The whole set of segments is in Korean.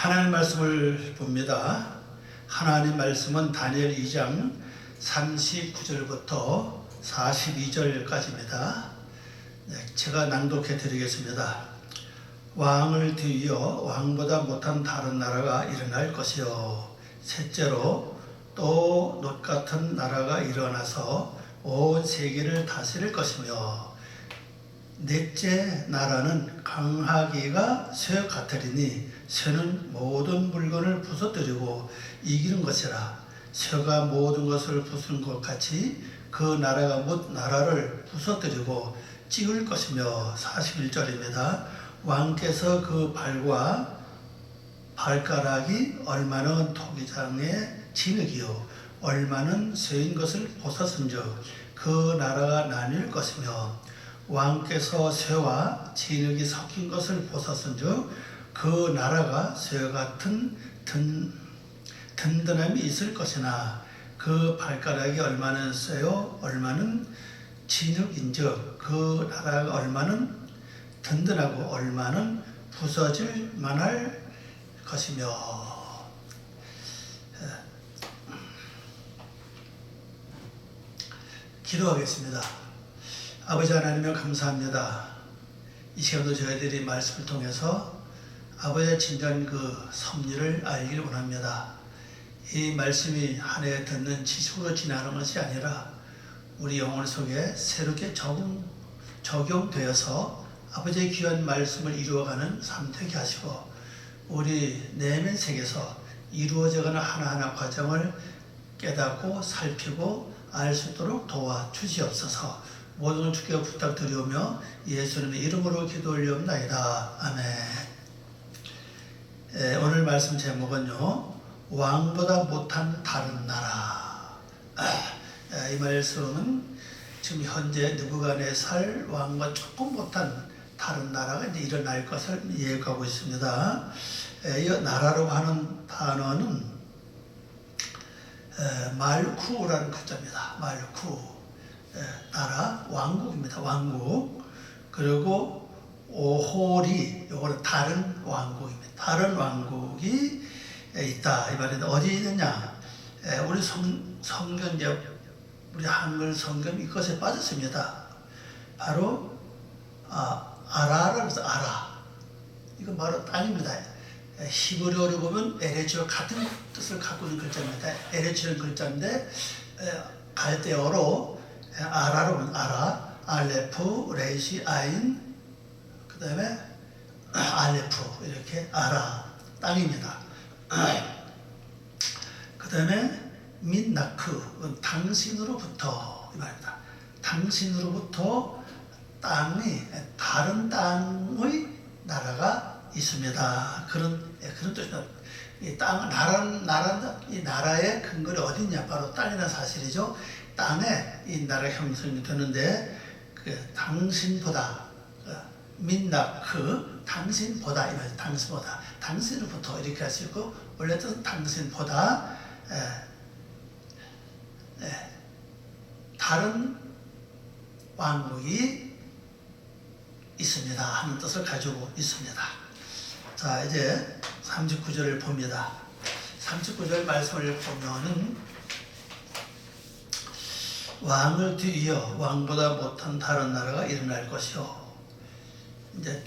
하나님 말씀을 봅니다. 하나님 말씀은 다니엘 2장 39절부터 42절까지입니다. 제가 낭독해 드리겠습니다. 왕을 뒤이어 왕보다 못한 다른 나라가 일어날 것이요, 셋째로 또 놋 같은 나라가 일어나서 온 세계를 다스릴 것이며, 넷째 나라는 강하기가 쇠 같으리니 쇠는 모든 물건을 부서뜨리고 이기는 것이라. 쇠가 모든 것을 부수는 것 같이 그 나라가 못 나라를 부서뜨리고 찍을 것이며. 41절입니다. 왕께서 그 발과 발가락이 얼마는 토기장의 진흙이요 얼마는 쇠인 것을 벗었은즉 그 나라가 나뉠 것이며, 왕께서 쇠와 진흙이 섞인 것을 벗었은즉 그 나라가 쇠 같은 든든함이 있을 것이나, 그 발가락이 얼마는 쇠요 얼마는 진흙인즉 그 나라가 얼마는 든든하고 얼마는 부서질 만할 것이며. 기도하겠습니다. 아버지 하나님을 감사합니다. 이 시간도 저희들이 말씀을 통해서 아버지의 진정한 그 섭리를 알기를 원합니다. 이 말씀이 한 해 듣는 지식으로 지나는 것이 아니라 우리 영혼 속에 새롭게 적용되어서 아버지의 귀한 말씀을 이루어가는 삶 되게 하시고, 우리 내면 세계에서 이루어져가는 하나하나 과정을 깨닫고 살피고 알 수 있도록 도와주시옵소서. 모든 걸 주께 부탁드리오며 예수님의 이름으로 기도 올리옵나이다. 아멘. 오늘 말씀 제목은요, 왕보다 못한 다른 나라. 이 말씀은 지금 현재 느부갓네살 왕과 조금 못한 다른 나라가 이제 일어날 것을 예고하고 있습니다. 이 나라로 하는 단어는 말쿠라는 글자입니다. 말쿠. 나라, 왕국입니다. 왕국. 그리고 오홀이, 요거는 다른 왕국입니다. 다른 왕국이 있다. 이 말인데 어디 있느냐? 우리 성경, 우리 한글 성경 이것에 빠졌습니다. 바로 아라라고 해서 아라. 이건 바로 땅입니다. 히브리어로 보면 에레츠와 같은 뜻을 갖고 있는 글자입니다. 에레츠는 글자인데 갈대어로 아라로 보면 아라, 알레프, 레시, 아인, 그 다음에 알레프, 이렇게 아라, 땅입니다. 그 다음에 민나크, 당신으로부터 이 말입니다. 당신으로부터 땅이 다른 땅의 나라가 있습니다. 그런 뜻입니다. 이 땅, 이 나라의 근거리 어디냐? 바로 땅이라는 사실이죠. 땅에 이 나라 형성이 되는데, 당신보다, 민나크, 당신보다, 이 말이죠. 당신보다, 당신으로부터 이렇게 할 수 있고, 원래 뜻은 당신보다 다른 왕국이 있습니다 하는 뜻을 가지고 있습니다. 자, 이제 39절을 봅니다. 39절 말씀을 보면은, 왕을 뒤이어 왕보다 못한 다른 나라가 일어날 것이요. 이제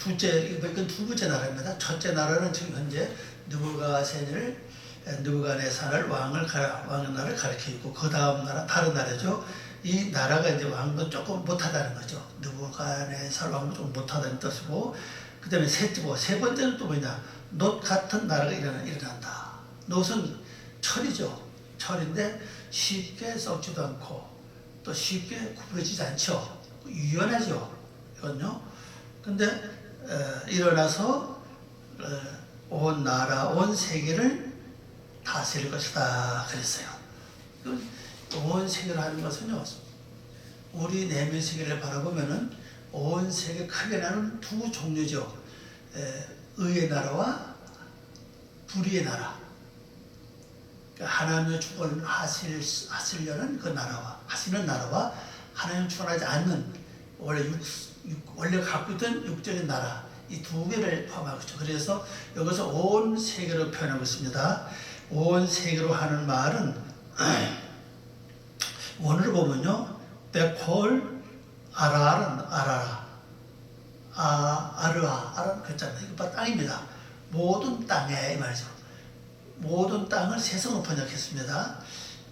이건 두 번째 나라입니다. 첫째 나라는 지금 현재 느부갓네살 왕의 나라를 가리켜 있고, 그 다음 나라 다른 나라죠. 이 나라가 이제 왕도 조금 못하다는 거죠. 느부갓네살 왕도 좀 못하다는 뜻이고, 그 다음에 세 번째는 또 뭐냐? 놋 같은 나라가 일어난다. 놋은 철이죠. 철인데 쉽게 썩지도 않고 또 쉽게 구부러지지 않죠. 유연하죠. 이건요. 근데 일어나서 온 나라, 온 세계를 다스릴 것이다 그랬어요. 온 세계를 하는 것은요, 우리 내면 세계를 바라보면은 온 세계 크게 나눈 두 종류죠. 의의 나라와 불의의 나라. 그러니까 하나님의 축원을 하시려는 그 나라와, 하시는 나라와, 하나님 축원하지 않는 원래 갖고 있던 육적인 나라, 이 두 개를 포함하고 있죠. 그래서 여기서 온 세계로 표현하고 있습니다. 온 세계로 하는 말은 원어를 보면요, 백홀 아라는 아라라, 아르아라는 글자입니다. 이거 땅입니다. 모든 땅에 이 말이죠. 모든 땅을 세성으로 번역했습니다.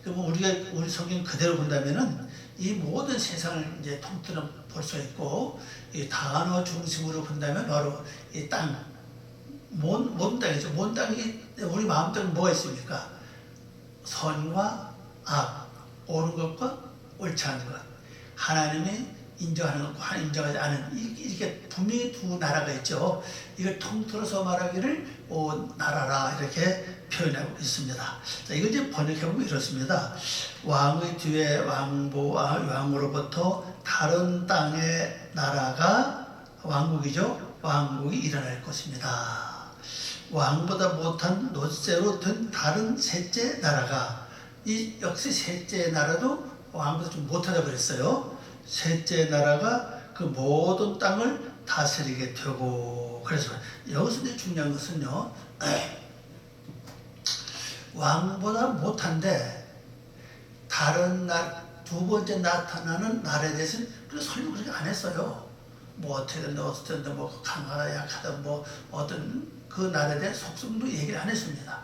그러면 우리 성경 그대로 본다면은 이 모든 세상을 이제 통틀어 볼 수 있고, 이 단어 중심으로 본다면 바로 이 땅, 뭔 땅이죠. 뭔 땅이 우리 마음속에 뭐가 있습니까? 선과 악, 옳은 것과 옳지 않은 것, 하나님이 인정하는 것과 인정하지 않은, 이렇게 분명히 두 나라가 있죠. 이걸 통틀어서 말하기를 나라라 이렇게 표현하고 있습니다. 자, 이걸 이제 번역해보면 이렇습니다. 왕의 뒤에 왕보와 왕으로부터 다른 땅의 나라가 왕국이죠. 왕국이 일어날 것입니다. 왕보다 못한 놋새로 든 다른 셋째 나라가, 이 역시 셋째 나라도 왕보다 좀 못하다고 그랬어요. 셋째 나라가 그 모든 땅을 다스리게 되고, 그래서 여기서 이제 중요한 것은요, 왕보다 못한데 다른 두 번째 나타나는 나라에 대해서는 그렇게 설명 그렇게 안 했어요. 뭐 어떻게든 뭐 강하다 약하다 뭐 어떤 그 나라에 대한 속성도 얘기를 안 했습니다.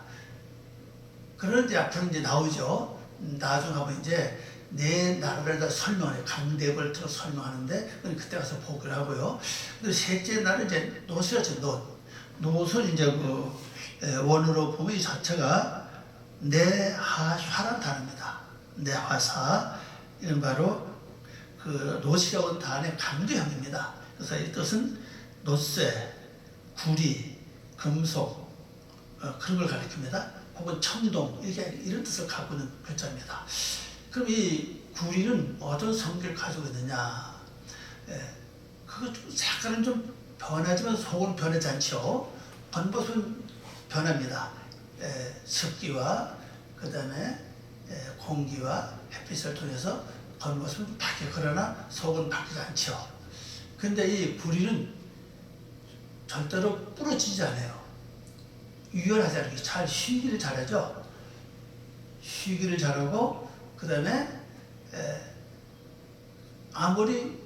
그런데 앞으로 이제 나오죠. 나중에 하면 이제 내 나라를 다 설명해요. 강대국을 들어 설명하는데 그때 가서 보기를 하고요. 근데 셋째 날은 이제 놋이었죠. 놋은 이제 그 원어로 보면 이 자체가 내하사라는 단어입니다. 내화사, 이건 바로 그 놋이라고 하는 단어의 강조형입니다. 그래서 이 뜻은 놋쇠, 구리, 금속, 그런 걸 가리킵니다. 혹은 청동, 이런 뜻을 갖고 있는 글자입니다. 그럼 이 구리는 어떤 성질을 가지고 있느냐? 그거 색깔은 좀 변하지만 속은 변하지 않죠. 겉모습은 변합니다. 습기와 그 다음에 공기와 햇빛을 통해서 겉모습은 바뀌어, 그러나 속은 바뀌지 않죠. 근데 이 구리는 절대로 부러지지 않아요. 유연하지 않아요. 잘 쉬기를 잘하죠. 쉬기를 잘하고, 그 다음에 아무리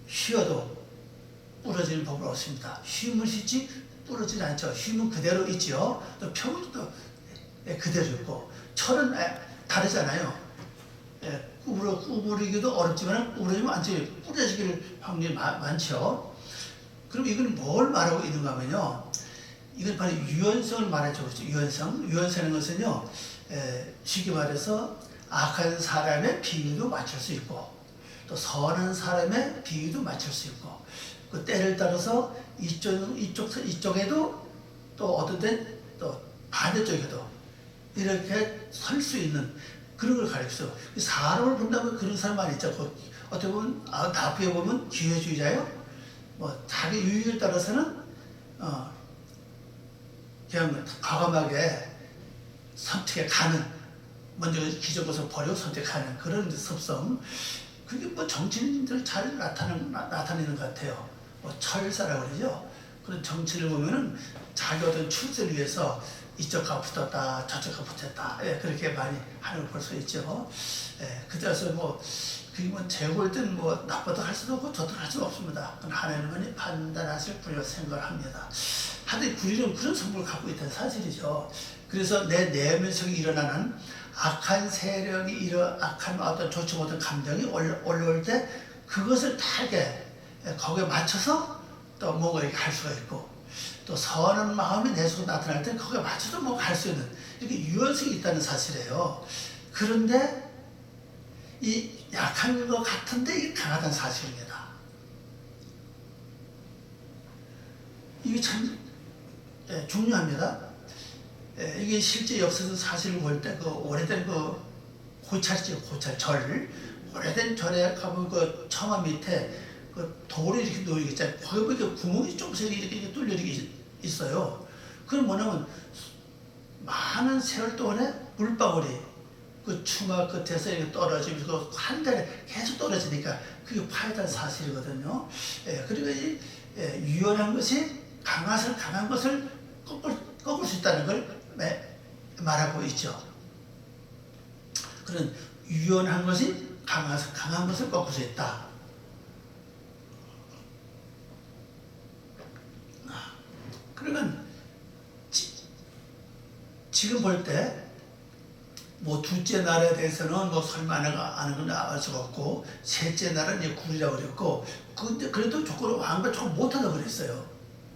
쉬어도 부러지는 법은 없습니다. 쉬면 쉬지 부러지지 않죠. 쉬면 그대로 있죠. 또 평도 그대로 있고, 철은 다르잖아요. 구부리기도 어렵지만 구부러지면 않지, 부러지길 확률이 많죠. 그럼 이건 뭘 말하고 있는가 하면요, 이건 바로 유연성을 말해주고 있죠. 유연성이라는 것은요, 쉽게 말해서 악한 사람의 비유도 맞출 수 있고, 또 선한 사람의 비유도 맞출 수 있고, 그 때를 따라서 이쪽에도 또 어떤 때 또 반대쪽에도 이렇게 설 수 있는 그런 걸 가르쳐요. 사람을 본다면 그런 사람 많이 있죠. 어떻게 보면 나쁘게 보면 기회주의자요. 뭐 자기 유익에 따라서는 그냥 과감하게 선택에 가는, 먼저 기존 것을 버리고 선택하는 그런 습성, 그게 뭐 정치인들 잘 나타내는 것 같아요. 뭐 철사라고 그러죠. 그런 정치를 보면은 자기 어떤 출세를 위해서 이쪽과 붙었다 저쪽과 붙었다, 그렇게 많이 하는 걸 볼 수 있죠. 그때서 뭐 그게 뭐 재고일든 뭐 나쁘다 할 수도 없고 좋다 할 수도 없습니다. 하나님만이 판단하실 분이라고 생각을 합니다. 하여튼 구리는 그런 성격을 갖고 있다는 사실이죠. 그래서 내 내면 속에 일어나는 악한 세력이 악한 어떤 좋지 못한 감정이 올라올 때 그것을 타게 거기에 맞춰서 또 뭔가 이렇게 할 수가 있고, 또 선한 마음이 내 속에 나타날 때 거기에 맞춰서 뭔가 할 수 있는, 이렇게 유연성이 있다는 사실이에요. 그런데 이 약한 것 같은데 이게 강하다는 사실입니다. 이게 참 중요합니다. 이게 실제 역사에서 사실을 볼 때 그 오래된 그 고찰이죠. 고찰 오래된 절에 가면 그 처마 밑에 그 돌이 이렇게 놓여 있잖아요. 거기 보니까 구멍이 조금씩 이렇게 뚫려 있어요. 그건 뭐냐면 많은 세월 동안에 물방울이 그 추마 끝에서 이렇게 떨어지면서 한 달에 계속 떨어지니까 그게 파이다는 사실이거든요. 그리고 이 유연한 것이 강한 것을 꺾을 수 있다는 걸 말하고 있죠. 그런 유연한 것이 강한 것을 꺾을 수 있다. 그러면 지금 볼 때 뭐 둘째 나라에 대해서는 뭐 설마 아는 건 알 수가 없고, 셋째 나라는 이제 굴이라고 그랬고, 근데 그래도 조금 왕과 조금 못하다고 그랬어요.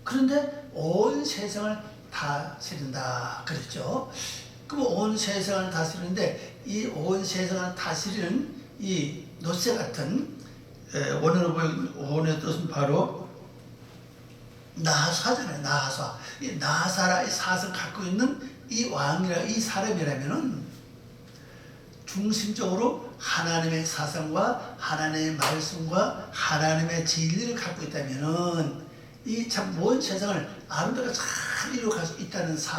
그런데 온 세상을 다스린다 그랬죠. 그럼 온 세상을 다스리는데, 이 온 세상을 다스리는 이 노새 같은 원어의 뜻은 바로 나하사잖아요. 나하사. 이 나하사라 이 사슬을 갖고 있는 이 왕이라 이 사람이라면은 중심적으로 하나님의 사상과 하나님의 말씀과 하나님의 진리를 갖고 있다면은 이 참 먼 세상을 아름답게 잘 이루어갈 수 있다는 것을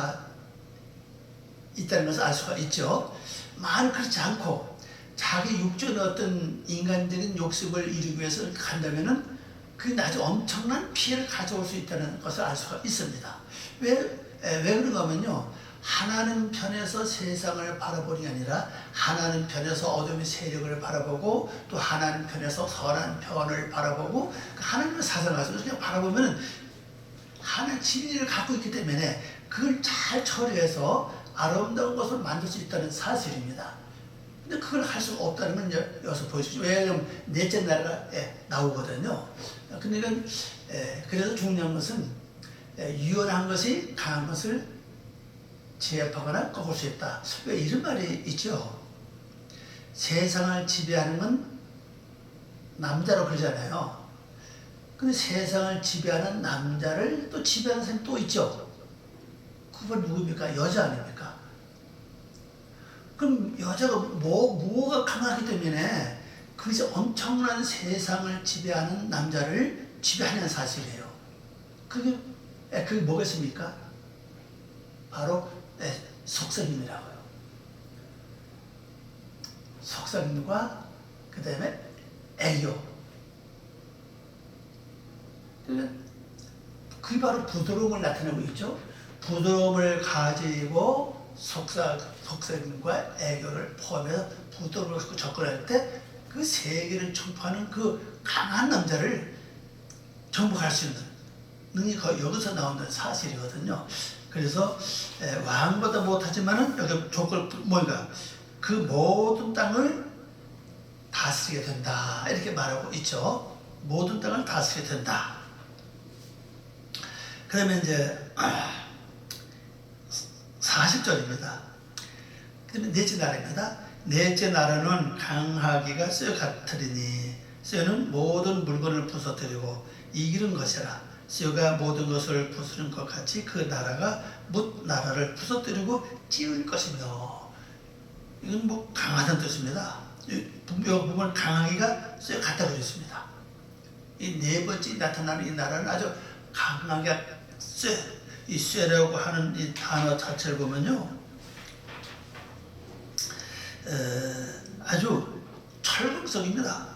알 수가 있죠. 만약 그렇지 않고 자기 육적인 어떤 인간적인 욕심을 이루기 위해서 간다면은 그게 아주 엄청난 피해를 가져올 수 있다는 것을 알 수가 있습니다. 왜 그런가 하면요, 하나님 편에서 세상을 바라보는 게 아니라 하나님 편에서 어둠의 세력을 바라보고, 또 하나님 편에서 선한 편을 바라보고, 하나님의 사상을 가지고 그냥 바라보면 하나님의 진리를 갖고 있기 때문에 그걸 잘 처리해서 아름다운 것을 만들 수 있다는 사실입니다. 근데 그걸 할 수가 없다는 건 여기서 보여주죠. 왜냐하면 넷째 나라가 나오거든요. 근데 이건 그래서 중요한 것은 유연한 것이 강한 것을 제압하거나 꺾을 수 있다. 왜 이런 말이 있죠? 세상을 지배하는 건 남자로 그러잖아요. 근데 세상을 지배하는 남자를 또 지배하는 사람이 또 있죠. 그건 누굽니까? 여자 아닙니까? 그럼 여자가 뭐가 강하기 때문에 그것이 엄청난 세상을 지배하는 남자를 지배하는 사실이에요. 그게 뭐겠습니까? 바로 속성임이라고요. 속성임과 그 다음에 애교. 그게 바로 부드러움을 나타내고 있죠. 부드러움을 가지고 속성임과 애교를 포함해서 부드러움을 갖고 접근할 때 그 세계를 정복하는 그 강한 남자를 정복할 수 있는 능력이 여기서 나온다는 사실이거든요. 그래서 왕보다 못하지만은 여기 조건 뭔가 그 모든 땅을 다스리게 된다 이렇게 말하고 있죠. 모든 땅을 다스리게 된다. 그다음에 이제 40절입니다. 그다음에 넷째 나라입니다. 넷째 나라는 강하기가 쇠 같으리니 쇠는 모든 물건을 부서뜨리고 이기는 것이라. 쇠가 모든 것을 부수는 것 같이 그 나라가 뭇 나라를 부서뜨리고 찌울 것이며. 이건 뭐 강하다는 뜻입니다. 이 부분 강하기가 쇠 같다고 했습니다. 이 네 번째 나타나는 이 나라는 아주 강하게 이 쇠라고 하는 이 단어 자체를 보면요, 아주 철학적입니다.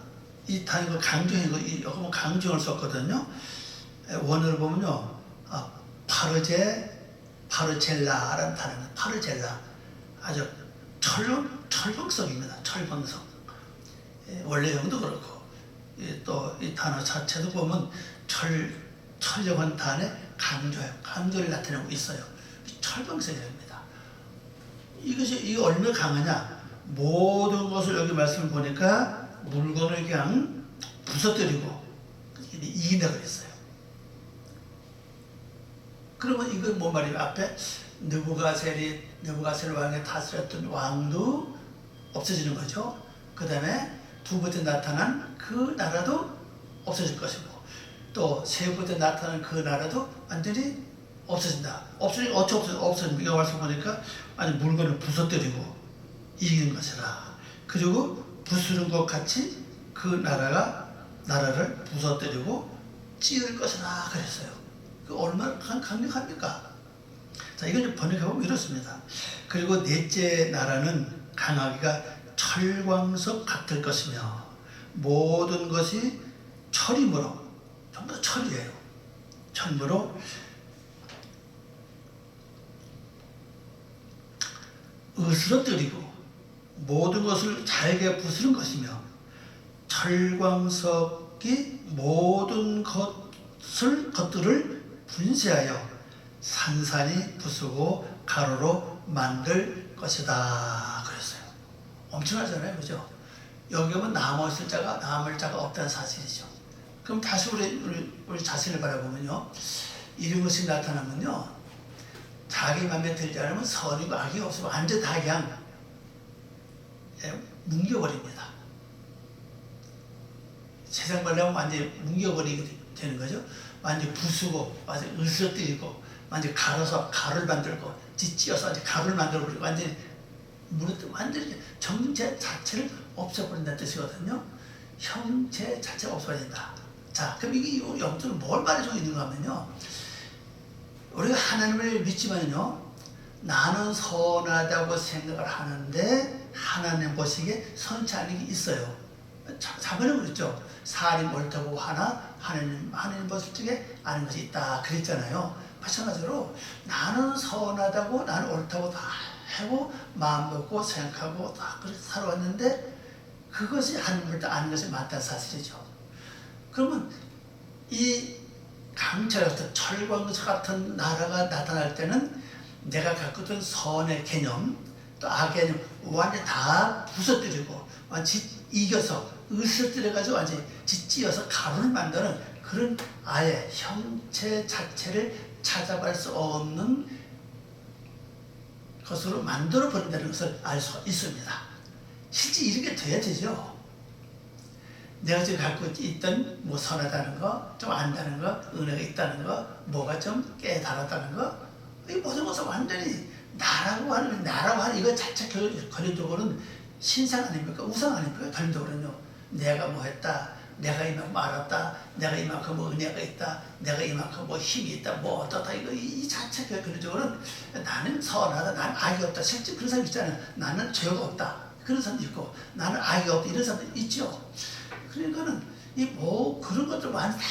이 단어가 여기 강조를 썼거든요. 원어를 보면요, 파르젤라라는 단어입니다. 파르젤라, 아주 철학적입니다. 철방성. 원래형도 그렇고, 또 이 단어 자체도 보면 철력한 단에 강조를 나타내고 있어요. 철방성입니다. 이게 얼마나 강하냐? 모든 것을 여기 말씀을 보니까 물건을 그냥 부서뜨리고 이긴다 그랬어요. 그러면 이건 뭔 말이에요? 앞에 느부갓네살 왕의 다스렸던 왕도 없어지는 거죠. 그 다음에 두 번째 나타난 그 나라도 없어질 것이고, 또 세 번째 나타난 그 나라도 완전히 없어진다. 없어진다. 이거 말씀 보니까 아니 물건을 부서뜨리고 이기는 것이라. 그리고 부수는 것 같이 그 나라를 부서뜨리고 찌을 것이라 그랬어요. 그 얼마나 강력합니까? 자, 이걸 번역해보면 이렇습니다. 그리고 넷째 나라는 강하기가 철광석 같을 것이며 모든 것이 철이므로, 전부 다 철이에요. 철이므로 으스러뜨리고 모든 것을 잘게 부수는 것이며 철광석이 모든 것들을 분쇄하여 산산이 부수고 가루로 만들 것이다 그랬어요. 엄청나잖아요, 그죠? 여기 보면 남을 자가 없다는 사실이죠. 그럼 다시 우리 자신을 바라보면요, 이런 것이 나타나면요, 자기 마음에 들지 않으면 선이고 악이 없으면 완전 다 그냥 뭉겨버립니다. 세상 말로 하면 완전히 뭉겨버리게 되는 거죠. 완전히 부수고, 완전히 으스러뜨리고, 완전히 갈아서 가루를 만들고, 찢어서 가루를 만들어버리고, 완전히 정체 자체를 없애버린다는 뜻이거든요. 형체 자체가 없어진다. 자, 그럼 이게 영적으로 뭘 말해주고 있는가 하면요, 우리가 하나님을 믿지만요, 나는 선하다고 생각을 하는데 하나님 보시기에 선치 않은 게 있어요. 자번에 그랬죠. 사람이 옳다고 하나 하나님 보실 적에 아는 것이 있다 그랬잖아요. 마찬가지로 나는 선하다고, 나는 옳다고 다 하고 마음 먹고 생각하고 다 그렇게 살아왔는데 그것이 하나님을 아는 것이 맞다는 사실이죠. 그러면 이 강철 같은 철광석 같은 나라가 나타날 때는 내가 갖고 있던 선의 개념 또 악의 개념 완전히 다 부서뜨리고 완전히 이겨서 으스러뜨려가지고 완전히 찢어서 가루를 만드는 그런 아예 형체 자체를 찾아갈 수 없는 것으로 만들어 버린다는 것을 알 수 있습니다. 실제 이렇게 돼야 되죠. 내가 지금 갖고 있던 뭐 선하다는 거, 좀 안다는 거, 은혜가 있다는 거, 뭐가 좀 깨달았다는 거, 이 모든 것은 완전히 나라고 하는 이거 자체 결론적으로는 신상 아닙니까? 우상 아닙니까? 결론적으로는요. 내가 뭐 했다, 내가 이만큼 알았다, 내가 이만큼 뭐 은혜가 있다, 내가 이만큼 뭐 힘이 있다, 뭐 어떻다, 이거 이 자체 결론적으로는 나는 선하다, 나는 악이 없다. 실제 그런 사람 있잖아요. 나는 죄가 없다. 그런 사람도 있고, 나는 악이 없다. 이런 사람도 있죠. 그러니까는 그런 것들 완전 다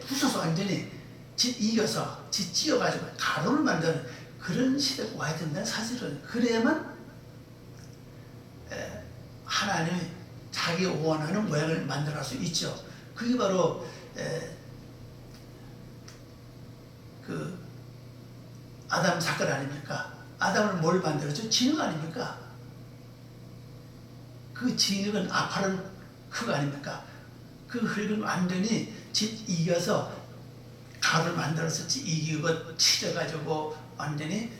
부숴서 완전히 이겨서 찢어가지고 가루를 만드는 그런 시대가 와야 된다는 사실은. 그래야만 하나님이 자기 원하는 모양을 만들어갈 수 있죠. 그게 바로 그 아담 사건 아닙니까? 아담을 뭘 만들었죠? 진흙 아닙니까? 그 진흙은 아파른 흙 아닙니까? 그 흙은 완전히 이겨서 가루를 만들어서 이기고 치져가지고 완전히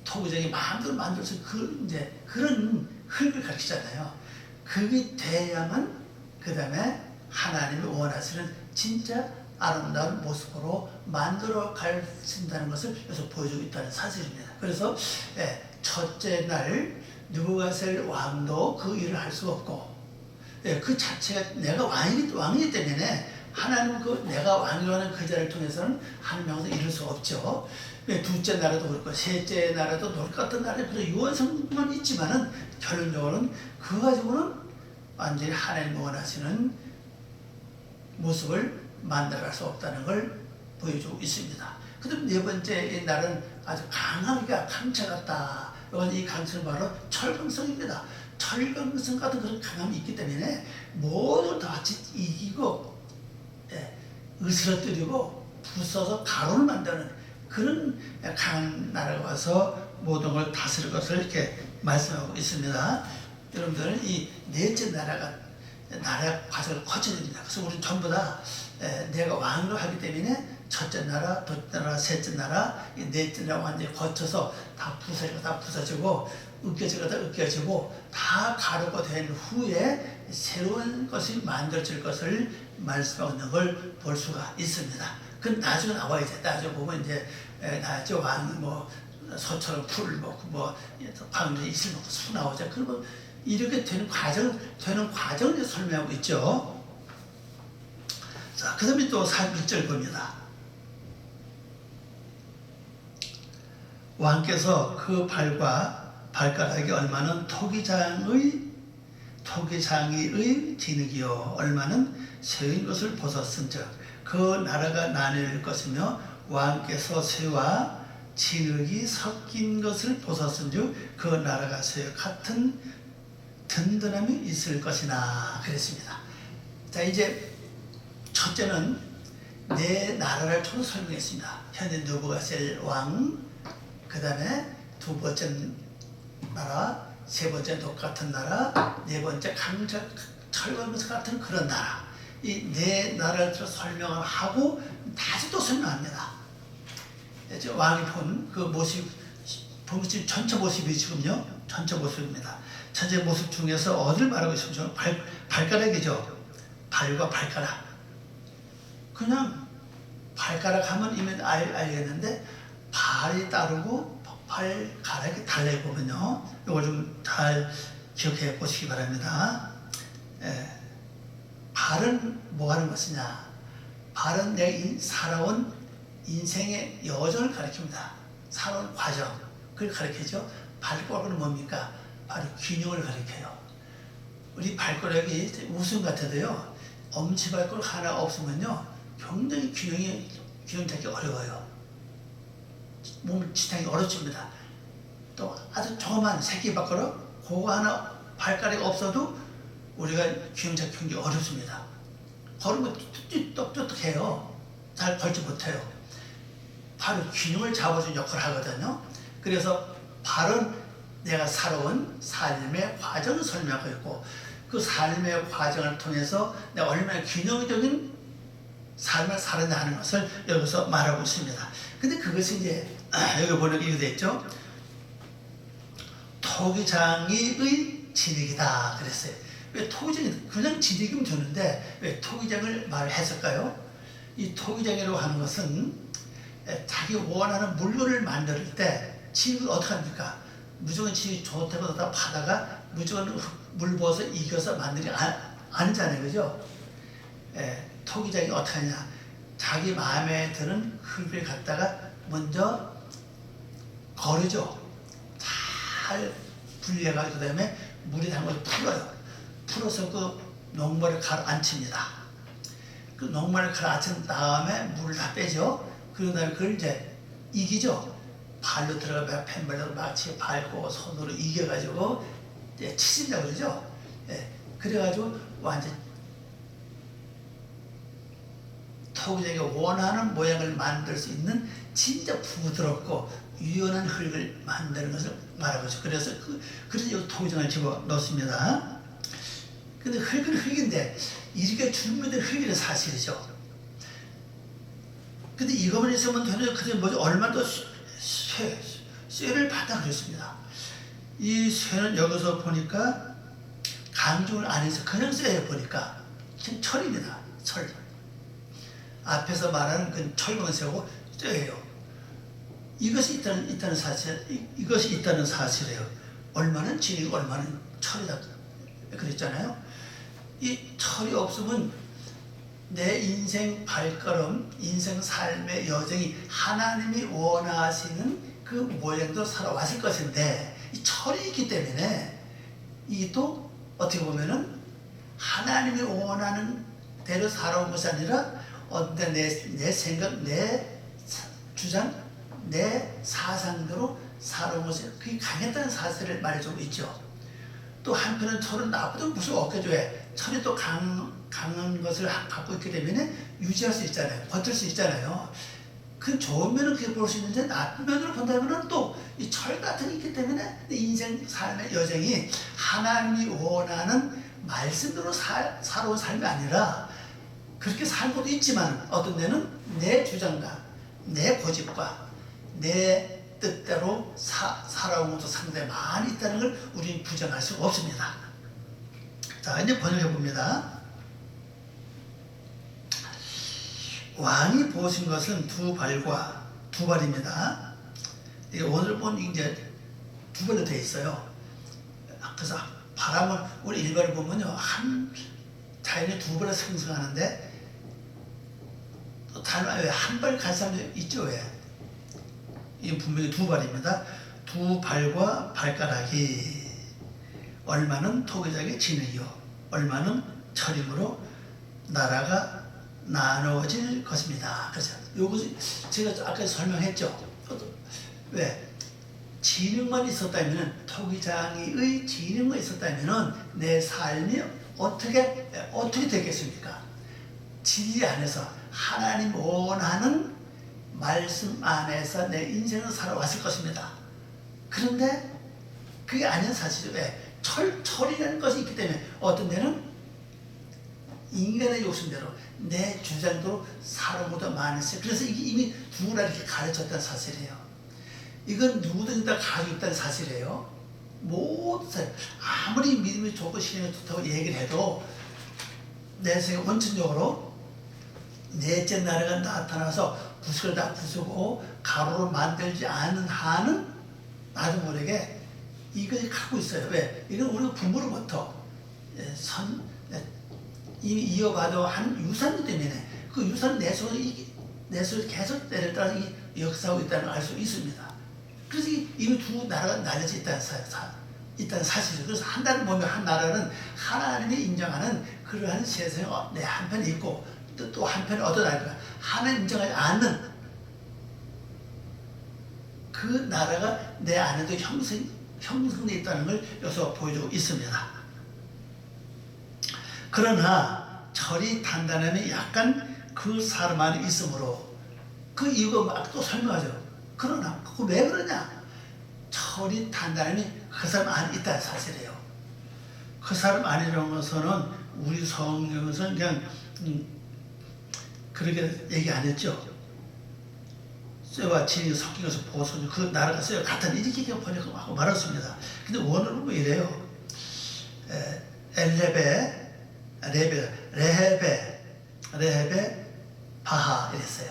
토구정이 마음대로 만들어서 그런 흙을 가르치잖아요. 그게 돼야만 그 다음에 하나님이 원하시는 진짜 아름다운 모습으로 만들어 가신다는 것을 여기서 보여주고 있다는 사실입니다. 그래서 첫째 날 느부갓네살 왕도 그 일을 할 수가 없고, 그 자체가 내가 왕이기 때문에 하나님은 내가 왕이라는 그 자를 통해서는 하나님 명에서 이룰 수 없죠. 둘째 나라도 그렇고 셋째 나라도 놀 것 같은 나라에 유언성만 있지만은 결론적으로는 그거 가지고는 완전히 하나님 원하시는 모습을 만들어갈 수 없다는 걸 보여주고 있습니다. 그다음 네 번째 날은 아주 강하기가 강철 같다. 이 강철은 바로 철광석입니다. 철광석 같은 그런 강함이 있기 때문에 모두 다 같이 이기고 으스러뜨리고 부숴서 가루를 만드는 그런 강한 나라가 와서 모든 걸 다스릴 것을 이렇게 말씀하고 있습니다. 여러분들은 이 넷째 나라의 과정을 거쳐야 됩니다. 그래서 우리는 전부 다 내가 왕으로 하기 때문에 첫째 나라, 둘째 나라, 셋째 나라, 넷째 나라 완전히 거쳐서 다 부서지고 으깨지고 다 가루가 된 후에 새로운 것이 만들어질 것을 말씀하고 있는 걸 볼 수가 있습니다. 그 나중에 나와야 돼. 나중에 보면 이제 나중에 왕 소처럼 풀을 먹고 광주에 이슬 먹고 수 나오죠. 그러면 이렇게 되는 과정을 설명하고 있죠. 자, 그 다음에 또 1절 봅니다. 왕께서 그 발과 발가락이 얼마는 토기장의 진흙이요 얼마는 쇠인 것을 벗었은즉 그 나라가 나뉠 것이며 왕께서 쇠와 진흙이 섞인 것을 보셨은즉 그 나라가 새 같은 든든함이 있을 것이나 그랬습니다. 자, 이제 첫째는 내 나라를 좀 설명했습니다. 현재 느부갓네살 왕, 그 다음에 두 번째 나라, 세 번째 똑같은 나라, 네 번째 철거하면서 같은 그런 나라. 이 네 나라를 설명을 하고 다시 또 설명합니다. 왕이 본 그 모습, 보면 전체 모습이 지금요, 전체 모습입니다. 전체 모습 중에서 어디를 말하고 있습니까? 발가락이죠. 발과 발가락. 그냥 발가락 하면 이미 알겠는데 발이 따르고 발가락이 달라요 보면요. 이걸 좀 잘 기억해 보시기 바랍니다. 발은 뭐 하는 것이냐? 발은 내 살아온 인생의 여정을 가리킵니다. 살아온 과정, 그걸 가리키죠. 발가락은 뭡니까? 바로 균형을 가리켜요. 우리 발가락이 웃음 같아도요, 엄지발가락 하나 없으면요, 굉장히 균형 잡기 어려워요. 몸 지탱이 어렵습니다. 또 아주 조그만 새끼발가락, 그거 하나 발가락이 없어도 우리가 균형 잡기 굉장히 어렵습니다. 걸으면 똑똑해요. 잘 걸지 못해요. 바로 균형을 잡아주는 역할을 하거든요. 그래서 발은 내가 살아온 삶의 과정을 설명하고 있고, 그 삶의 과정을 통해서 내가 얼마나 균형적인 삶을 살았냐 하는 것을 여기서 말하고 있습니다. 근데 그것이 이제 여기 보면 이렇게 되어 있죠. 토기장이의 진흙이다 그랬어요. 왜 토기장이 그냥 진흙이면 되는데 왜 토기장을 말했을까요? 이 토기장이라고 하는 것은 자기 원하는 물건을 만들 때 진흙을 어떻게 합니까? 무조건 진흙이 좋다고 다 파다가 무조건 물 부어서 이겨서 만들지 않잖아요. 그죠? 토기장이 어떻게 하냐? 자기 마음에 드는 흙을 갖다가 먼저 거르죠. 잘 분리해가지고 그 다음에 물에 담가서 풀어요. 풀어서 그 녹말을 가라앉힙니다. 그 녹말을 가라앉힌 다음에 물을 다 빼죠. 그 다음에 그걸 이제 이기죠. 발로 들어가면 펜발로 마치 밟고 손으로 이겨가지고 치신다고 그러죠. 그래가지고 완전 토기장이 원하는 모양을 만들 수 있는 진짜 부드럽고 유연한 흙을 만드는 것을 말하고 있어요. 그래서 이 토기장을 집어 넣습니다. 근데 흙은 흙인데 이렇게 준비된 흙이란 사실이죠. 근데 이것만 있으면 되는 그게 뭐지? 얼마 더 쇠를 받아 그랬습니다. 이 쇠는 여기서 보니까 강중을 안 해서 그냥 쇠에 보니까 철입니다. 철. 앞에서 말하는 그 철근 쇠고 쇠예요. 이것이 있다는 사실, 이것이 있다는 사실이에요. 얼마는 진흙, 얼마는 철이다 그랬잖아요. 이 철이 없으면 내 인생 발걸음, 인생 삶의 여정이 하나님이 원하시는 그 모양도 살아왔을 것인데 이 철이 있기 때문에 이게 또 어떻게 보면은 하나님이 원하는 대로 살아온 것이 아니라 내 생각, 내 주장, 내 사상대로 살아온 것이 그게 강했다는 사실을 말해주고 있죠. 또 한편은 철은 나쁘든 무슨 없게줘야 철이 또 강한 것을 갖고 있기 때문에 유지할 수 있잖아요. 버틸 수 있잖아요. 그 좋은 면은 그렇게 볼 수 있는데 나쁜 면으로 본다면 또 이 철 같은 게 있기 때문에 내 인생 삶의 여정이 하나님이 원하는 말씀대로 살아온 삶이 아니라 그렇게 살고도 있지만 어떤 데는 내 주장과 내 고집과 내 뜻대로 살아온 것도 상당히 많이 있다는 걸 우리는 부정할 수가 없습니다. 자, 이제 번역해 봅니다. 왕이 보신 것은 두 발과 두 발입니다. 오늘 본 이제 두 발로 되어 있어요. 그래서 바람을 우리 일반을 보면요, 자연이 두 발을 생성하는데 또 다른 왜 한 발 간 사람도 있죠. 왜? 이게 분명히 두 발입니다. 두 발과 발가락이 얼마는 토기장의 진흙이요 얼마는 철임으로 나라가 나누어질 것입니다. 그래서 요것이 제가 아까 설명했죠. 왜? 지능만 있었다면, 토기장이의 지능만 있었다면 내 삶이 어떻게 되겠습니까? 진리 안에서 하나님 원하는 말씀 안에서 내 인생을 살아왔을 것입니다. 그런데 그게 아닌 사실이죠. 왜? 철이라는 것이 있기 때문에 어떤 데는 인간의 욕심대로 내 주장대로 살아보다 많았어요. 그래서 이게 이미 누구나 이렇게 가르쳤다는 사실이에요. 이건 누구든지 다 가지고 있다는 사실이에요. 모든 사람, 아무리 믿음이 좋고 신앙이 좋다고 얘기를 해도 내 생각 원천적으로 넷째 나라가 나타나서 구석을 다 부수고 가로로 만들지 않는 한은 나도 모르게 이걸 갖고 있어요. 왜? 이건 우리가 부모로부터 이미 이어받아 한 유산이기 때문에 그 유산은 내 속에 계속 때를 따라 역사하고 있다는 걸 알 수 있습니다. 그래서 이미 두 나라가 나눠져 있다는 사실이죠. 그래서 한 나라를 보면 한 나라는 하나님이 인정하는 그러한 세상에 내 한편이 있고 또 한편에 어떤 나라가 하나님 인정하지 않는 그 나라가 내 안에도 형성되어 있다는 걸 여기서 보여주고 있습니다. 그러나 철이 단단함이 약간 그 사람 안에 있으므로 그 이유가 막 또 설명하죠. 그러나 그거 왜 그러냐? 철이 단단함이 그 사람 안에 있다는 사실이에요. 그 사람 안이라는 것은 우리 성경에서는 그냥 그렇게 얘기 안 했죠. 쇠와 진이 섞여서 보소 그 나라가 쇠와 같은 이렇게 번역하고 말았습니다. 근데 원어로 보면 이래요. 레헤베 바하 이랬어요.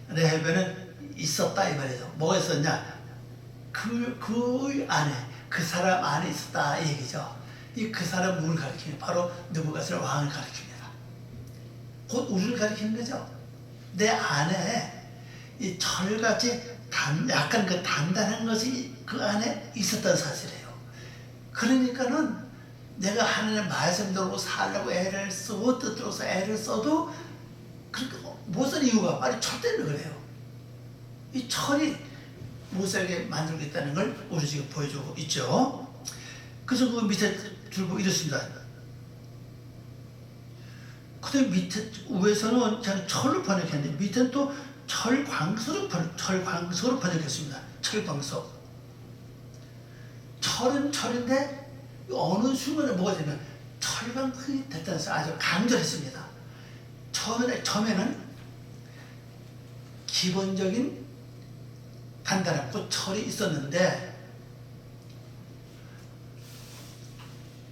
레헤베는 있었다 이 말이죠. 뭐가 있었냐? 그 안에 그 사람 안에 있었다 이 얘기죠. 그 사람 누구를 가리키냐? 바로 느부갓네살 왕을 가리킵니다. 곧 우리를 가리키는 거죠. 내 안에 이 철같이 약간 그 단단한 것이 그 안에 있었던 사실이에요. 그러니까는 내가 하나님의 말씀대로 살려고 애를 쓰고 뜻대로서 애를 써도 그렇게 못 쓰는 이유가 바로 철 때문에 그래요. 이 철이 못살게 만들고 있다는 걸 우리 지금 보여주고 있죠. 그래서 그 밑에 줄 보고 이렇습니다. 근데 밑에 위에서는 그냥 철로 번역했는데 밑에는 또 철광석으로 번역했습니다. 철광석. 철은 철인데 어느 순간에 뭐가 되면 철광석이 됐다는 것을 아주 강조했습니다. 처음에는 기본적인 단단함, 그 철이 있었는데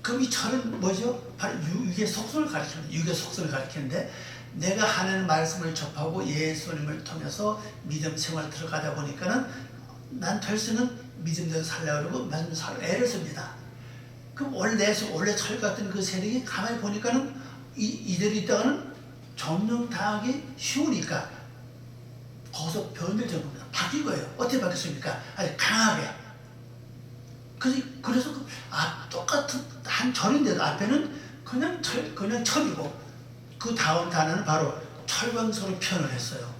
그럼 이 철은 뭐죠? 바로 육의 속성을 가리킵니다. 육의 속성을 가리키는데 내가 하나님 말씀을 접하고 예수님을 통해서 믿음 생활에 들어가다 보니까는 난 될 수는 믿음대로 살려고 그러고 말씀대로 살려고 애를 씁니다. 그럼 원래 철 같은 그 세력이 가만히 보니까는 이대로 있다가는 점령당하기 쉬우니까 거기서 변질된 겁니다. 바뀐 거예요. 어떻게 바뀌었습니까? 아주 강하게. 그래서 똑같은 한 절인데도 앞에는 그냥 철이고 그 다음 단어는 바로 철광석으로 표현을 했어요.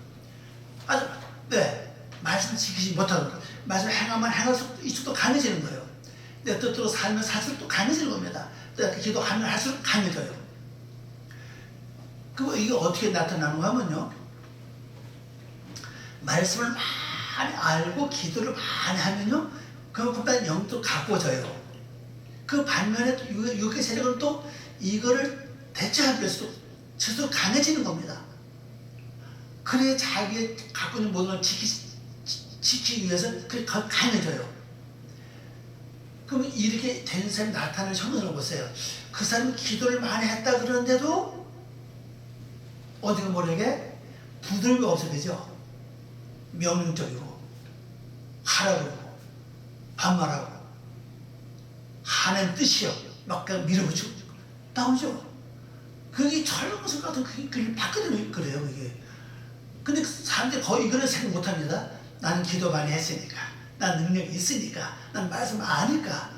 아주 네, 말씀 지키지 못하고 말씀 행하면 행할수록 이쪽도 강해지는 거예요. 내 뜻대로 살면 살수록 또 강해지는 겁니다. 내가 기도하면 할수록 강해져요. 그럼 이게 어떻게 나타나는가 하면요, 말씀을 많이 알고 기도를 많이 하면요, 그것보다 영도 가꿔져요. 그 반면에 육의 세력은 또 이거를 대체하기 위해서 스스로 강해지는 겁니다. 그래야 자기 갖고 있는 모든 걸 지키기 위해서 그게 강해져요. 그러면 이렇게 된 사람이 나타나는 형상을 보세요. 그 사람이 기도를 많이 했다 그러는데도 어디가 모르게 부드러움이 없어지죠. 명령적이고 하라고 그러고 반말하고 하나님 뜻이요 막 밀어붙이고 나오죠. 그게 철광석 같은 그게 바뀌는 그래요. 그게. 근데 사람들이 거의 이거는 생각 못합니다. 나는 기도 많이 했으니까, 난 능력이 있으니까, 난 말씀 아니까.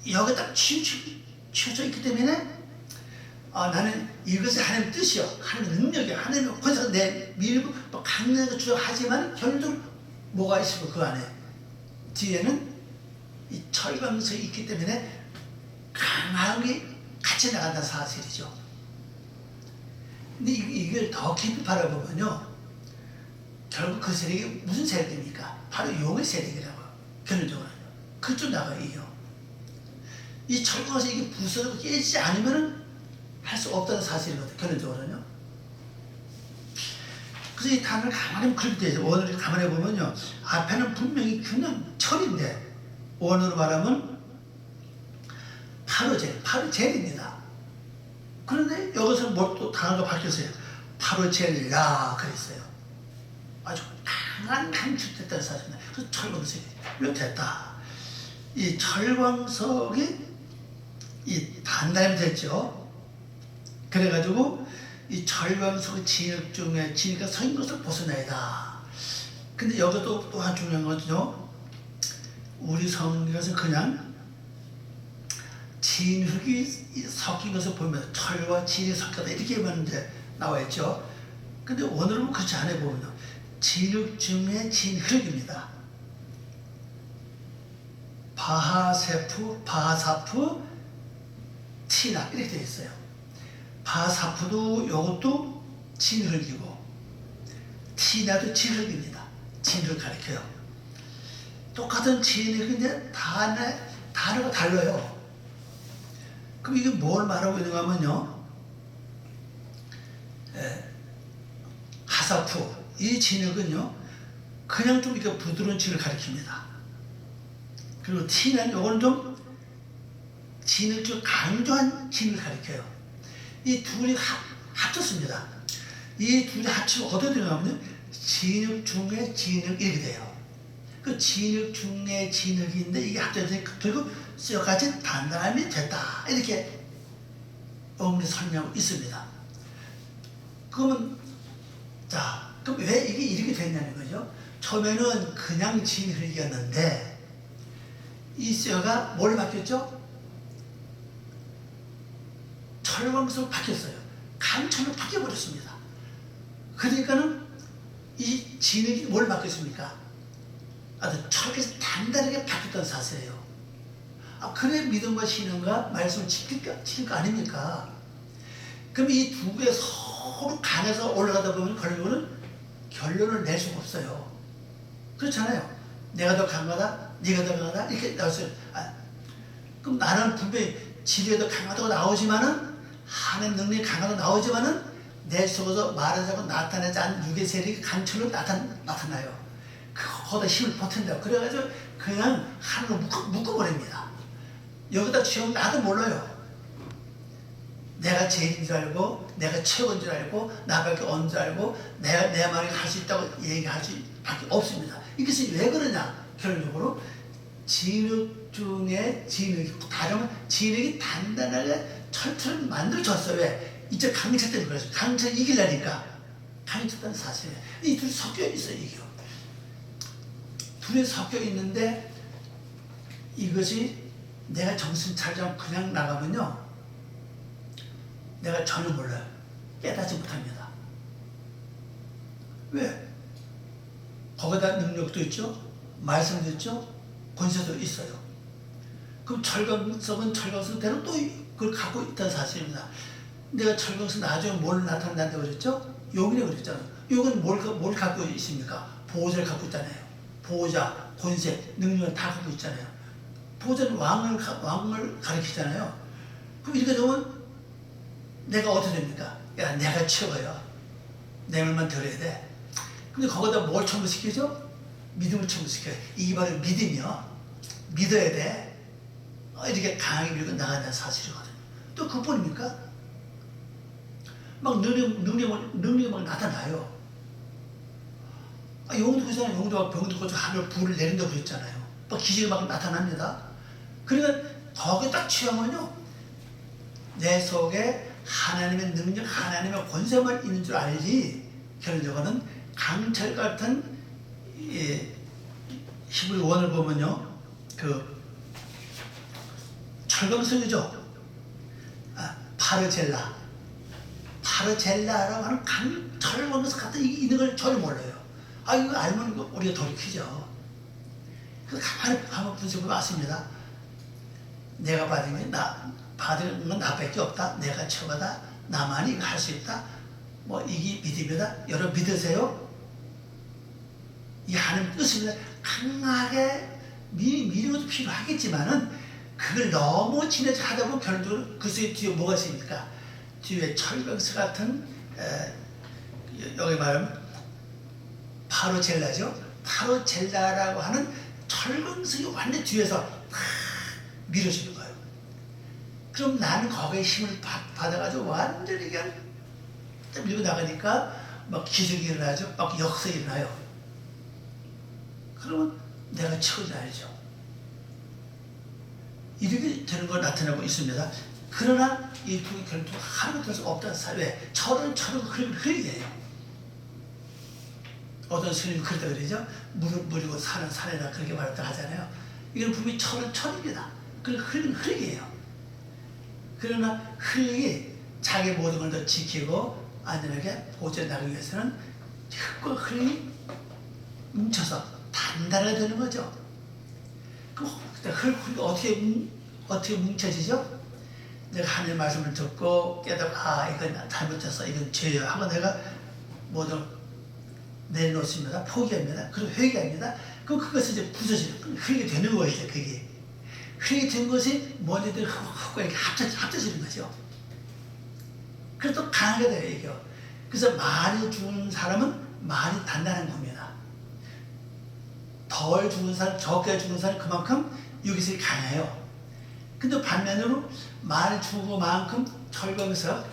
여기 딱 치우쳐 있기 때문에 나는 이것이 하나님의 뜻이요, 하나님의 능력이요, 하나님의 권세가 내 밀고 강력하게 주장하지만 결론적으로 뭐가 있고 그 안에 뒤에는 이 철광석이 있기 때문에 강하게 같이 나간다는 사실이죠. 근데 이걸 더 깊이 바라보면요, 결국 그 세력이 무슨 세력입니까? 바로 용의 세력이라고요. 결론적으로는 그쪽 나가요. 이 철광석이 이게 부서지고 깨지지 않으면은 할 수 없다는 사실이거든요. 결론적으로는요. 그래서 이 단어를 가만히 그렇게 원어를 가만히 보면요, 앞에는 분명히 균형 철인데 원어로 말하면 파르젤입니다. 그런데 여기서 뭘 또 단어가 바뀌었어요. 파르젤라 그랬어요. 아주 강한 강출됐다는 사실입니다. 그래서 철광석이 이렇게 됐다. 이 철광석이 이 단단히 됐죠. 그래가지고 이 철광석의 진흙 중에 진흙가 서인 것을 벗어내다. 근데 여기도 또한 중요한 거죠. 우리 성경에서 그냥 진흙이 섞인 것을 보면 철과 진이 섞였다 이렇게만 이제 나와 있죠. 근데 오늘은 그렇지 않아 보면요, 진흙 중에 진흙입니다. 바하사프, 티나 이렇게 되어 있어요. 바하사프도 이것도 진흙이고 티나도 진흙입니다. 진흙을 가리켜요. 똑같은 진흙인데 단어가 달라요. 그럼 이게 뭘 말하고 있는가 하면요, 하사프, 이 진흙은요 그냥 좀 이렇게 부드러운 진흙을 가리킵니다. 그리고 티는 요거는 좀 진흙 중 강조한 진흙을 가리켜요. 이 둘이 합쳤습니다. 이 둘이 합치고 어디에 들어가면 진흙 중에 진흙 이렇게 돼요. 그 진흙 중에 진흙인데 이게 합쳐서 결국 쇠같이 단단함이 됐다 이렇게 어머니 설명하고 있습니다. 그러면 그럼 왜 이게 이렇게 됐냐는 거죠. 처음에는 그냥 진흙이었는데 이 쇠가 뭘 바뀌었죠? 철광석으로 바뀌었어요. 강철로 바뀌어버렸습니다. 그러니까는 이 진흙이 뭘 바뀌었습니까? 아주 철에서 단단하게 바뀌었다는 사실이에요. 그래 믿음과 신앙과 말씀을 지킬 거 아닙니까? 그럼 이 두 개 서로 강해서 올라가다 보면 결론을 낼 수가 없어요. 그렇잖아요. 내가 더 강하다, 네가 더 강하다 이렇게 나왔어요. 그럼 나는 분명히 지리에 더 강하다고 나오지만은 하나님 능력이 강하다고 나오지만은 내 속에서 말하자고 나타나지 않은 육의 세력이 강철로 나타나요. 거기다 힘을 보탠다고. 그래가지고 그냥 하늘로 묶어버립니다. 여기다 치우면 나도 몰라요. 내가 제일인 줄 알고 내가 최고인 줄 알고 나밖에 없는 줄 알고 내 말이 할 수 있다고 얘기할 수밖에 없습니다. 이것이 왜 그러냐? 결론적으로 진흙 중에 진흙이 다르면 진흙이 단단하게 철철 만들어졌어요. 왜? 이제 강철 때문에 그래서 강철 이기려니까 강철다는 사실이에요. 이 둘이 섞여 있어요. 이게 둘이 섞여 있는데 이것이 내가 정신 차리자면 그냥 나가면요, 내가 전혀 몰라요. 깨닫지 못합니다. 왜? 거기다 능력도 있죠, 말씀도 있죠, 권세도 있어요. 그럼 철광석은 철광석대로 또 그걸 갖고 있다는 사실입니다. 내가 철광석 나중에 뭘 나타난다고 그랬죠? 용이라고 그랬잖아요. 용은 뭘 갖고 있습니까? 보호자를 갖고 있잖아요. 보호자, 권세, 능력을 다 갖고 있잖아요. 보호자는 왕을 가리키잖아요. 그럼 이렇게 되면 내가 어떻게 됩니까? 야, 내가 최고야. 내 말만 들어야 돼. 근데 거기다 뭘 첨부시키죠? 믿음을 첨부시켜요. 이게 바로 믿음이요. 믿어야 돼. 이렇게 강하게 밀고 나간다는 사실이거든요. 또 그뿐입니까? 막 능력이 막 나타나요. 용도 그잖아요. 용도가 병도 고쳐 하늘 불을 내린다고 그랬잖아요. 막 기적이 막 나타납니다. 그러니까 거기에 딱 취하면요, 내 속에 하나님의 능력, 하나님의 권세만 있는 줄 알지, 결론적으로는 강철 같은 히브리 원을 보면요, 그 철광석이죠. 파르젤라라고 하는 철광석 같은 있는 걸 전혀 몰라요. 이거 알면 우리가 돌이키죠. 그 가만히 한번 분석해 봤습니다. 내가 받은 건 나밖에 없다. 내가 최고다. 나만이 이거 할 수 있다. 뭐 이게 믿음이다. 여러분 믿으세요? 이 하나님 뜻입니다. 강하게 미는 것도 필요하겠지만은 그걸 너무 지나쳐 하다 보면 결국은 그 뒤에 뭐가 있습니까? 뒤에 철병서 같은 여기 말하면 파로젤라죠. 파로젤라라고 하는 철병석이 완전 뒤에서 탁 밀어주는 거예요. 그럼 나는 거기에 힘을 받아가지고 완전히 그냥 밀고 나가니까 막 기적이 일어나죠. 막 역사가 일어나요. 그러면 내가 최고인 알죠. 이렇게 되는 걸 나타내고 있습니다. 그러나 이 두 결투가 하나도 될 수 없다는 사회. 철은 흐리게요. 어떤 스님이 그랬다 그러죠. 물은 물이고 산은 산이라 그렇게 말했다 하잖아요. 이건 분명히 철은 철입니다. 그리고 흐리게요. 그러나 흙이 자기 모든 걸 더 지키고 안전하게 보존해 나가기 위해서는 흙과 흙이 뭉쳐서 단단하게 되는 거죠. 그 흙이 어떻게 뭉쳐지죠? 내가 하나님의 말씀을 듣고 깨닫고 이건 잘못했어. 이건 죄야 하고 내가 모두 내놓습니다. 포기합니다. 그리고 회개합니다. 그럼 그것이 이제 부서지는 흙이 되는 거예요. 그게 흙이 된 것이 먼저들 흙과 이렇게 합쳐지는 거죠. 그래서 또 강하게 돼요. 이게. 그래서 많이 죽은 사람은 많이 단단한 겁니다. 덜 죽은 사람, 적게 죽은 사람 그만큼 유기술이 강해요. 근데 반면으로 많이 죽은 만큼 철광석,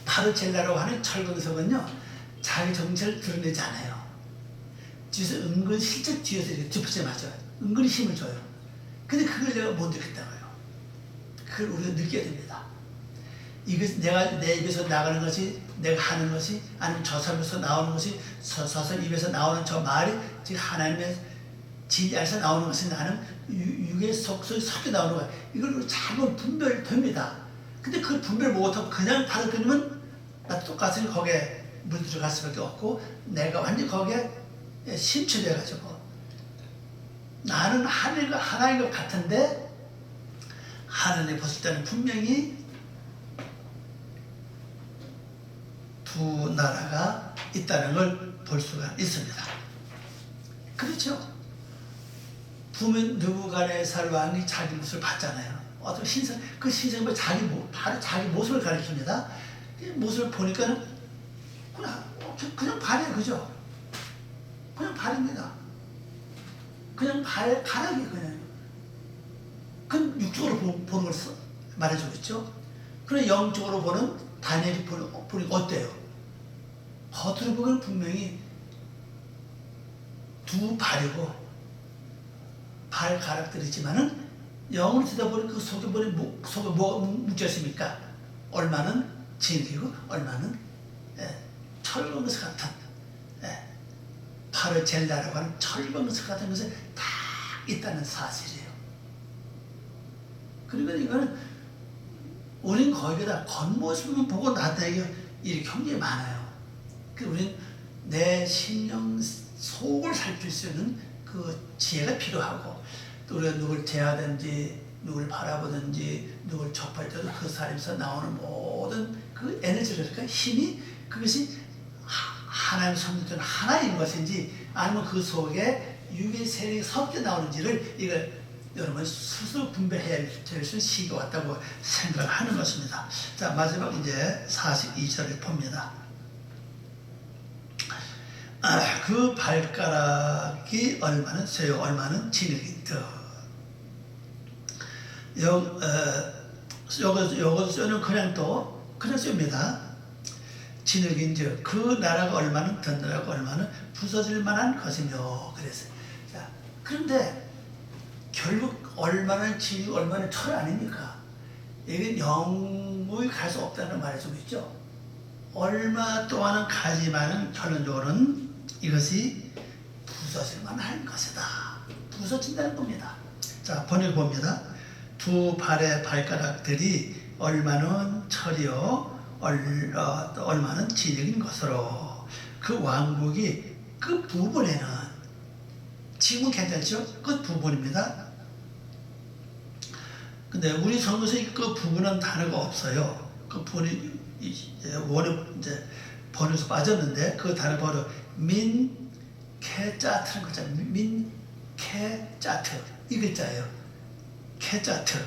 파르첼라라고 하는 철광석은요, 자기 정체를 드러내지 않아요. 뒤에서 은근 실제 뒤에서 이렇게 뒷받침 맞아요. 은근히 힘을 줘요. 근데 그걸 내가 못 느꼈다고요. 그걸 우리가 느껴야 됩니다. 이것 내가 내 입에서 나가는 것이, 내가 하는 것이, 아니면 저 사람에서 나오는 것이, 저 사람 입에서 나오는 저 말이 지금 하나님의 진리에서 나오는 것이 나는 육의 속속에 섞여 나오는 거야. 이걸 잘 분별됩니다. 근데 그걸 분별 못하고 그냥 받아들이면 나 똑같이 거기에 물들어갈 수밖에 없고 내가 완전히 거기에 심취돼가지고 나는 하나인 것 같은데 하나님 봤을 때는 분명히 두 나라가 있다는 걸 볼 수가 있습니다. 그렇죠? 보면 느부갓네살 왕이 자기 모습을 봤잖아요. 어떤 신성, 그 신성이 바로 자기 모습을 가리킵니다. 모습을 보니까는 그냥 발이에요, 그죠? 그냥 발입니다. 그냥 가락이 그냥. 그건 육적으로 보는 걸 말해주고 있죠. 그럼 영적으로 보는 다니엘이 보니 어때요? 겉으로 보기는 분명히 두 발이고 발가락들이지만은 영으로 들여다보니 그 속에 뭐가 뭉쳤습니까? 얼마는 진리고 얼마는 철광석 같은 파르젤라라고 하는 철광석 같은 것이 다 있다는 사실이에요. 그러니까 이거는 우리는 거기다 겉모습만 보고 나타내기 일이 굉장히 많아요. 우리는 내 심령 속을 살필 수 있는 그 지혜가 필요하고 또 우리가 누굴 대하든지 누굴 바라보든지 누굴 접할 때도 그 사람에서 나오는 모든 그 에너지랄까 힘이 그것이 하나님 성도는 하나인 것인지 아니면 그 속에 육의 세력이 섞여 나오는지를 이걸 여러분 스스로 분별해야 될 수 있는 시기가 왔다고 생각하는 것입니다. 자, 마지막 이제 42절을 봅니다. 그 발가락이 얼마는 쇠요 얼마는 진흙인듯. 요거 쇠는 그냥 쇠입니다. 진흙인즉 그 나라가 얼마는 든든하고 얼마는 부서질 만한 것이며 그랬어요. 자, 그런데 결국 얼마나 진흙 얼마나 철 아닙니까? 이게 영원히 갈 수 없다는 말을 좀 있죠. 얼마 동안은 가지만은 결론적으로는 이것이 부서질 만한 것이다. 부서진다는 겁니다. 자, 번역 봅니다. 두 발의 발가락들이 얼마는 철이요 얼마는 진흙인 것으로 그 왕국이 끝 부분에는 지금은 괜찮죠? 끝 부분입니다. 근데 우리 성경에서 이 끝 부분은 단어가 없어요. 그 부분이 원에 이제 번역에서 빠졌는데 그 단어 바로 민케짜트는 글자, 민케짜트 이 글자예요. 케짜트,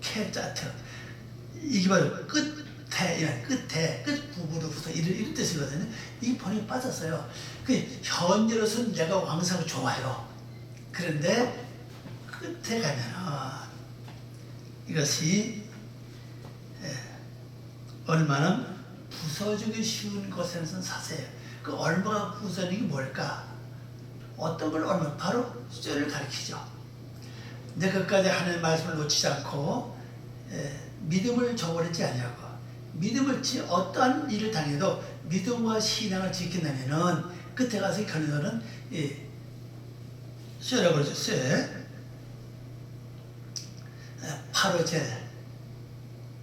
케짜트 이게 바로 끝에 끝 부분으로부터 이런 뜻이거든요. 이 번역이 빠졌어요. 그 현재로서는 내가 왕성하고 좋아요. 그런데 끝에 가면은 이것이 얼마나 부서지기 쉬운 것에는 사세요. 그 얼마가 부서지는 게 뭘까? 어떤 걸 얼마? 바로 쇠를 가리키죠. 내 끝까지 하나님의 말씀을 놓치지 않고 믿음을 저버리지 아니하고 믿음을 어떠한 일을 당해도 믿음과 신앙을 지킨다면은 끝에 가서 결론은 쇠라고 그러죠. 쇠. 파로젤.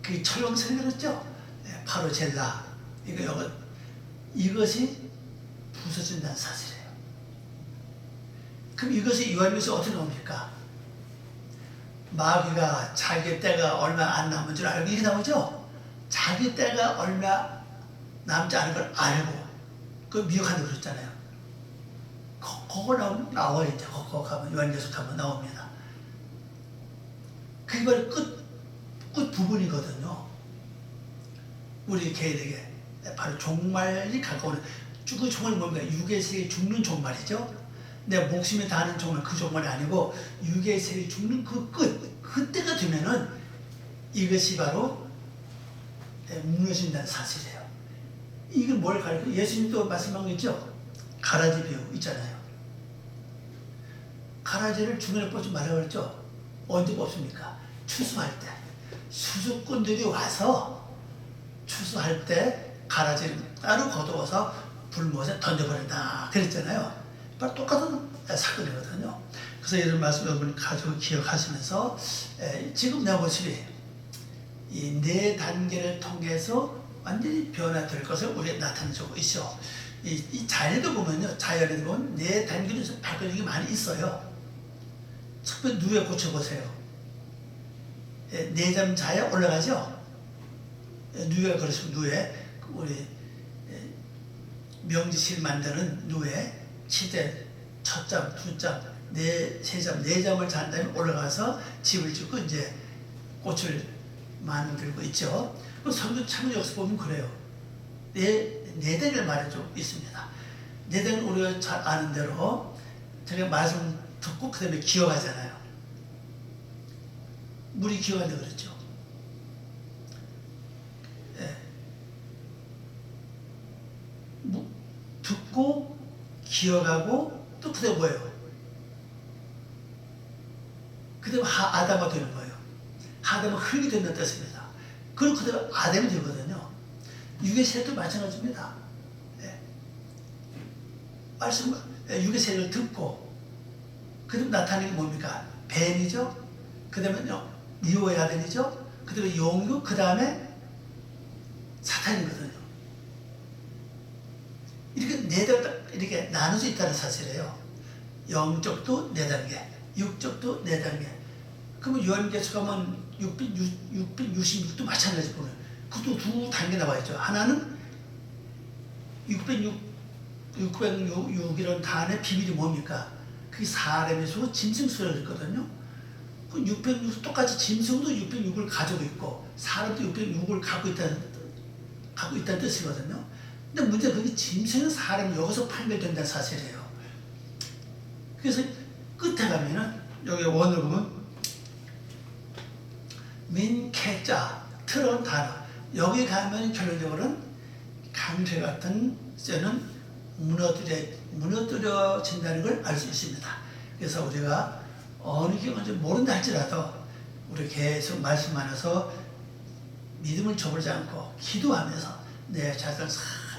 그 철렁성이 그렇죠. 파로젤라. 이것이 부서진다는 사실이에요. 그럼 이것이 요한일서 어떻게 나옵니까? 마귀가 자기 때가 얼마 안 남은 줄 알고 이게 나오죠? 자기 때가 얼마 남지 않은 걸 알고 그 미혹한다고 그랬잖아요. 그거 나와요. 이제 그거 가면 요한일서 가면 나옵니다. 그게 바로 끝 부분이거든요. 우리 개인에게 바로 종말이 가까우는 그 종말이 뭡니까? 육의 세계 죽는 종말이죠. 내 목숨이 다하는 종말 그 종말이 아니고 육의 세계 죽는 그 그때가 되면은 이것이 바로 무너진다는 사실이에요. 이게 뭘 가르쳐? 예수님도 말씀한 거 있죠? 가라지 배우 있잖아요. 가라지를 중간에 뽑지 말라고 그랬죠? 언제 뽑습니까? 추수할 때. 수수꾼들이 와서 추수할 때 가라지를 따로 거두어서 불못에 던져버린다. 그랬잖아요. 바로 똑같은 사건이거든요. 그래서 이런 말씀을 여러분 가지고 기억하시면서 지금 내 모습이 이 네 단계를 통해서 완전히 변화될 것을 우리에 나타내주고 있어. 이 자연에도 보면요. 자연에도 보면 네 단계로 바뀌는 게 많이 있어요. 첫 번째 누에 고쳐보세요. 내잠 자에 올라가죠. 누에 그러시면 누에 우리 명지실 만드는 누에 시대 첫 잠, 두 잠, 세 잠을 잔 다음에 올라가서 집을 짓고 이제 꽃을 만들고 있죠. 성경 참여 역사 보면 그래요. 네 단계를 말해주고 있습니다. 네 단계는 우리가 잘 아는 대로 제가 말씀 듣고 그 다음에 기억하잖아요. 물이 기억한다 그랬죠. 듣고 기억하고 또 그 다음에 뭐예요? 그 다음에 아담이 되는 거예요. 아담은 흙이 된다는 뜻입니다. 그리고 그 다음에 아담이 되거든요. 육의 세도 마찬가지입니다. 말씀, 육의 세를 듣고 그 다음에 나타나는 게 뭡니까? 뱀이죠. 그 다음에요 니오야벤이죠. 그 다음에 용구, 그 다음에 사탄이거든요. 이렇게 나눠져 있다는 사실이에요. 영적도 네 단계, 육적도 네 단계. 그러면 요한계시록 가면 666도 마찬가지 보면 그것도 두 단계 나와 있죠. 하나는 606이라는 단어의 비밀이 뭡니까? 그게 사람의 수, 짐승 수를 있거든요. 606 똑같이 짐승도 606을 가지고 있고 사람도 606을 갖고 있다는 뜻이거든요. 근데 문제는 그게 짐승은 사람이 여기서 판별된다는 사실이에요. 그래서 끝에 가면은 여기 원을 보면 민케자 틀은 단어 여기 가면 결론적으로는 강쇠 같은 쇠는 무너뜨려진다는 걸 알 수 있습니다. 그래서 우리가 어느 경우인지 모른다 할지라도 우리 계속 말씀 안에서 믿음을 저버리지 않고 기도하면서 내 자신을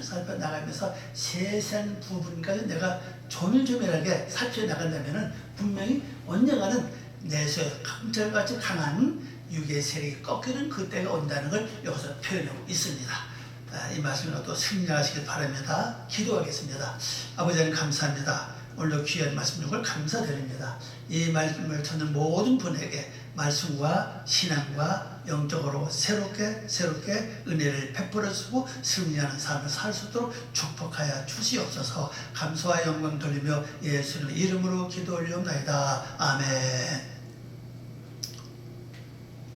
살펴 나가면서 세세한 부분까지 내가 조밀조밀하게 살펴 나간다면 분명히 언젠가는 내수에 강철같이 강한 육의 세력이 꺾이는 그때가 온다는 걸 여기서 표현하고 있습니다. 이 말씀으로 또 승리하시길 바랍니다. 기도하겠습니다. 아버지 하나님 감사합니다. 오늘도 귀한 말씀 주걸 감사드립니다. 이 말씀을 듣는 모든 분에게 말씀과 신앙과 영적으로 새롭게 은혜를 베풀어 주고 승리하는 삶을 살 수 있도록 축복하여 주시옵소서. 감사와 영광 돌리며 예수님 이름으로 기도 올리옵나이다. 아멘.